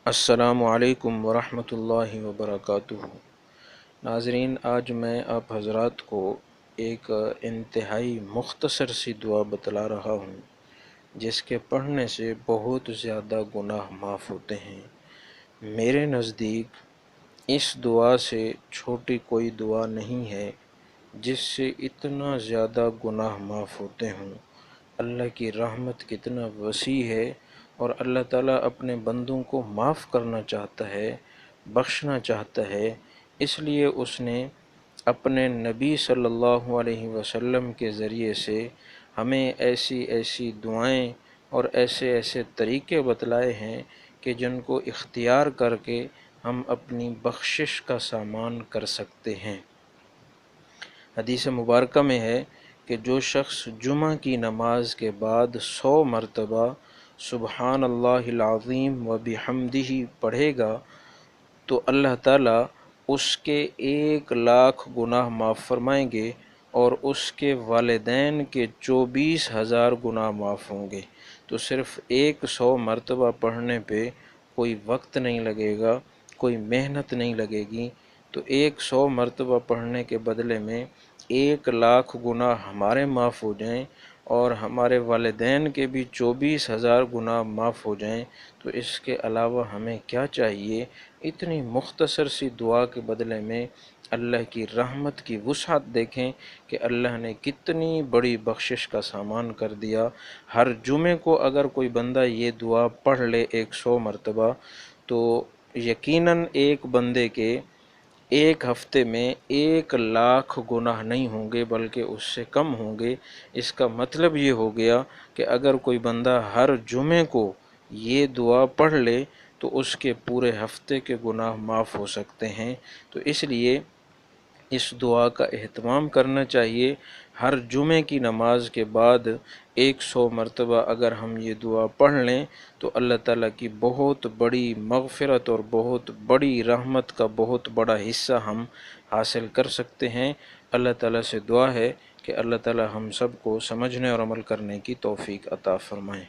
السلام علیکم ورحمۃ اللہ وبرکاتہ۔ ناظرین، آج میں آپ حضرات کو ایک انتہائی مختصر سی دعا بتلا رہا ہوں جس کے پڑھنے سے بہت زیادہ گناہ معاف ہوتے ہیں۔ میرے نزدیک اس دعا سے چھوٹی کوئی دعا نہیں ہے جس سے اتنا زیادہ گناہ معاف ہوتے ہوں۔ اللہ کی رحمت کتنا وسیع ہے اور اللہ تعالیٰ اپنے بندوں کو معاف کرنا چاہتا ہے، بخشنا چاہتا ہے، اس لیے اس نے اپنے نبی صلی اللہ علیہ وسلم کے ذریعے سے ہمیں ایسی ایسی دعائیں اور ایسے ایسے طریقے بتلائے ہیں کہ جن کو اختیار کر کے ہم اپنی بخشش کا سامان کر سکتے ہیں۔ حدیث مبارکہ میں ہے کہ جو شخص جمعہ کی نماز کے بعد 100 مرتبہ سبحان اللہ العظیم و بحمدہ پڑھے گا تو اللہ تعالیٰ اس کے 1,00,000 گناہ معاف فرمائیں گے اور اس کے والدین کے 24,000 گناہ معاف ہوں گے۔ تو صرف 100 مرتبہ پڑھنے پہ کوئی وقت نہیں لگے گا، کوئی محنت نہیں لگے گی، تو 100 مرتبہ پڑھنے کے بدلے میں 1,00,000 گناہ ہمارے معاف ہو جائیں اور ہمارے والدین کے بھی 24,000 گناہ معاف ہو جائیں، تو اس کے علاوہ ہمیں کیا چاہیے؟ اتنی مختصر سی دعا کے بدلے میں اللہ کی رحمت کی وسعت دیکھیں کہ اللہ نے کتنی بڑی بخشش کا سامان کر دیا۔ ہر جمعے کو اگر کوئی بندہ یہ دعا پڑھ لے 100 مرتبہ تو یقیناً ایک بندے کے ایک ہفتے میں 1,00,000 گناہ نہیں ہوں گے بلکہ اس سے کم ہوں گے۔ اس کا مطلب یہ ہو گیا کہ اگر کوئی بندہ ہر جمعے کو یہ دعا پڑھ لے تو اس کے پورے ہفتے کے گناہ معاف ہو سکتے ہیں۔ تو اس لیے اس دعا کا اہتمام کرنا چاہیے۔ ہر جمعے کی نماز کے بعد 100 مرتبہ اگر ہم یہ دعا پڑھ لیں تو اللہ تعالیٰ کی بہت بڑی مغفرت اور بہت بڑی رحمت کا بہت بڑا حصہ ہم حاصل کر سکتے ہیں۔ اللہ تعالیٰ سے دعا ہے کہ اللہ تعالیٰ ہم سب کو سمجھنے اور عمل کرنے کی توفیق عطا فرمائیں۔